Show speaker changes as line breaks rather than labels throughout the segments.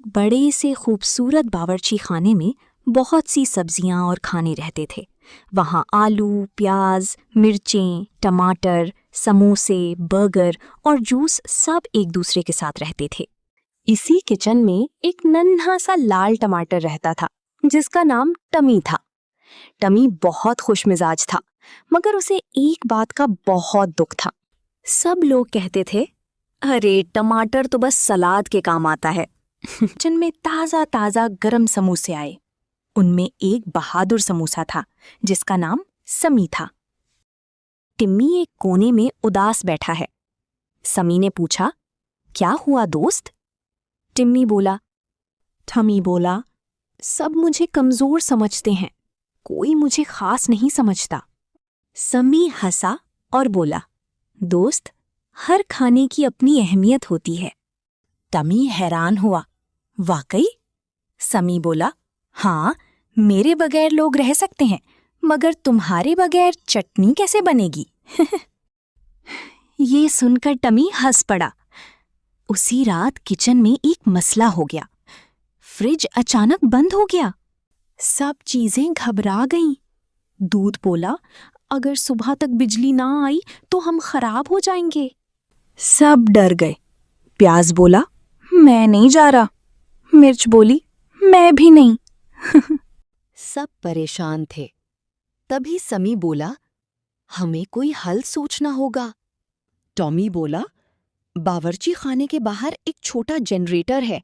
एक बड़े से खूबसूरत बावर्ची खाने में बहुत सी सब्जियां और खाने रहते थे। वहाँ आलू, प्याज, मिर्चें, टमाटर, समोसे, बर्गर और जूस सब एक दूसरे के साथ रहते थे। इसी किचन में एक नन्हा सा लाल टमाटर रहता था जिसका नाम टमी था। टमी बहुत खुशमिजाज था, मगर उसे एक बात का बहुत दुख था। सब लोग कहते थे, अरे टमाटर तो बस सलाद के काम आता है। किचन में ताज़ा ताज़ा गरम समोसे आए। उनमें एक बहादुर समोसा था जिसका नाम समी था। टिम्मी एक कोने में उदास बैठा है। समी ने पूछा, क्या हुआ दोस्त? टिम्मी बोला। टमी बोला, सब मुझे कमजोर समझते हैं, कोई मुझे खास नहीं समझता। समी हंसा और बोला, दोस्त, हर खाने की अपनी अहमियत होती है। टमी हैरान हुआ, वाकई? समी बोला, हाँ, मेरे बगैर लोग रह सकते हैं, मगर तुम्हारे बगैर चटनी कैसे बनेगी? ये सुनकर टमी हंस पड़ा। उसी रात किचन में एक मसला हो गया। फ्रिज अचानक बंद हो गया। सब चीजें घबरा गईं। दूध बोला, अगर सुबह तक बिजली ना आई तो हम खराब हो जाएंगे। सब डर गए। प्याज बोला, मैं नहीं जा रहा। मिर्च बोली, मैं भी नहीं। सब परेशान थे। तभी समी बोला, हमें कोई हल सोचना होगा। टॉमी बोला, बावर्ची खाने के बाहर एक छोटा जनरेटर है,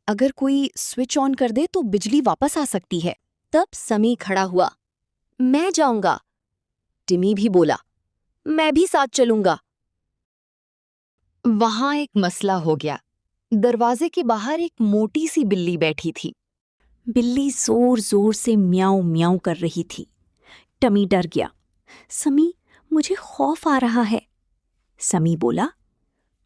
अगर कोई स्विच ऑन कर दे तो बिजली वापस आ सकती है। तब समी खड़ा हुआ, मैं जाऊंगा। टिमी भी बोला, मैं भी साथ चलूंगा। वहां एक मसला हो गया। दरवाजे के बाहर एक मोटी सी बिल्ली बैठी थी। बिल्ली जोर जोर से म्याऊं म्याऊं कर रही थी। टमी डर गया। समी, मुझे खौफ आ रहा है। समी बोला,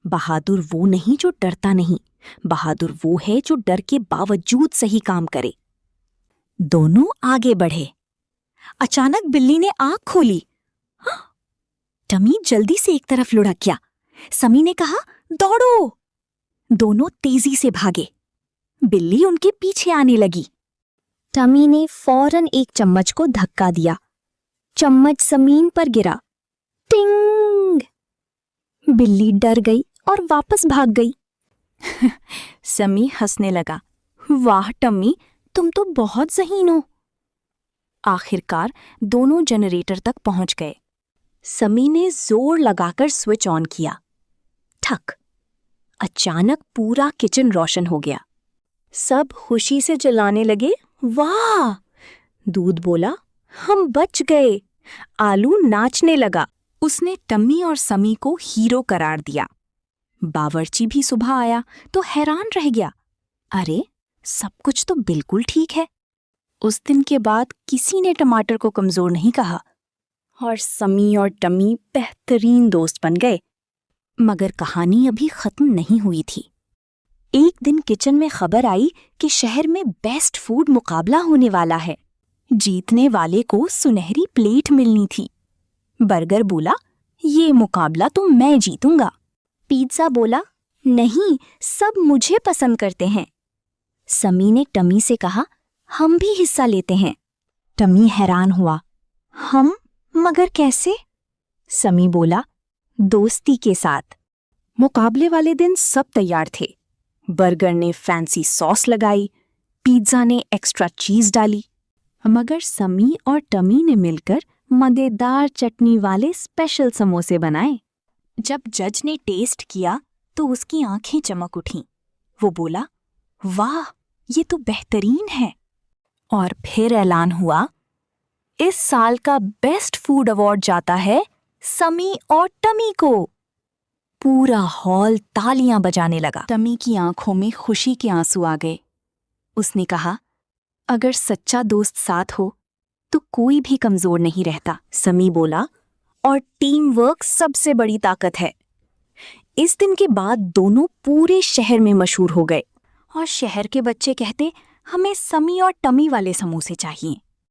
बहादुर वो नहीं जो डरता नहीं, बहादुर वो है जो डर के बावजूद सही काम करे। दोनों आगे बढ़े। अचानक बिल्ली ने आंख खोली। टमी जल्दी से एक तरफ लुढ़क गया। समी ने कहा, दौड़ो। दोनों तेजी से भागे। बिल्ली उनके पीछे आने लगी। टमी ने फौरन एक चम्मच को धक्का दिया। चम्मच जमीन पर गिरा। टिंग! बिल्ली डर गई और वापस भाग गई। समी हंसने लगा, वाह टमी, तुम तो बहुत ज़हीन हो। आखिरकार दोनों जनरेटर तक पहुंच गए। समी ने जोर लगाकर स्विच ऑन किया। ठक! अचानक पूरा किचन रोशन हो गया। सब खुशी से चिल्लाने लगे, वाह! दूध बोला, हम बच गए। आलू नाचने लगा। उसने टमी और समी को हीरो करार दिया। बावर्ची भी सुबह आया तो हैरान रह गया, अरे सब कुछ तो बिल्कुल ठीक है। उस दिन के बाद किसी ने टमाटर को कमजोर नहीं कहा और समी और टमी बेहतरीन दोस्त बन गए। मगर कहानी अभी खत्म नहीं हुई थी। एक दिन किचन में खबर आई कि शहर में बेस्ट फूड मुकाबला होने वाला है। जीतने वाले को सुनहरी प्लेट मिलनी थी। बर्गर बोला, ये मुकाबला तो मैं जीतूंगा। पिज़्ज़ा बोला, नहीं, सब मुझे पसंद करते हैं। समी ने टमी से कहा, हम भी हिस्सा लेते हैं। टमी हैरान हुआ, हम? मगर कैसे? समी बोला, दोस्ती के साथ। मुकाबले वाले दिन सब तैयार थे। बर्गर ने फैंसी सॉस लगाई, पिज़्ज़ा ने एक्स्ट्रा चीज डाली, मगर समी और टमी ने मिलकर मजेदार चटनी वाले स्पेशल समोसे बनाए। जब जज ने टेस्ट किया तो उसकी आंखें चमक उठीं। वो बोला, वाह, ये तो बेहतरीन है। और फिर ऐलान हुआ, इस साल का बेस्ट फूड अवार्ड जाता है समी और टमी को। पूरा हॉल तालियां बजाने लगा। टमी की आंखों में खुशी के आंसू आ गए। उसने कहा, अगर सच्चा दोस्त साथ हो तो कोई भी कमजोर नहीं रहता। समी बोला, और टीम वर्क सबसे बड़ी ताकत है। इस दिन के बाद दोनों पूरे शहर में मशहूर हो गए और शहर के बच्चे कहते, हमें समी और टमी वाले समोसे चाहिए।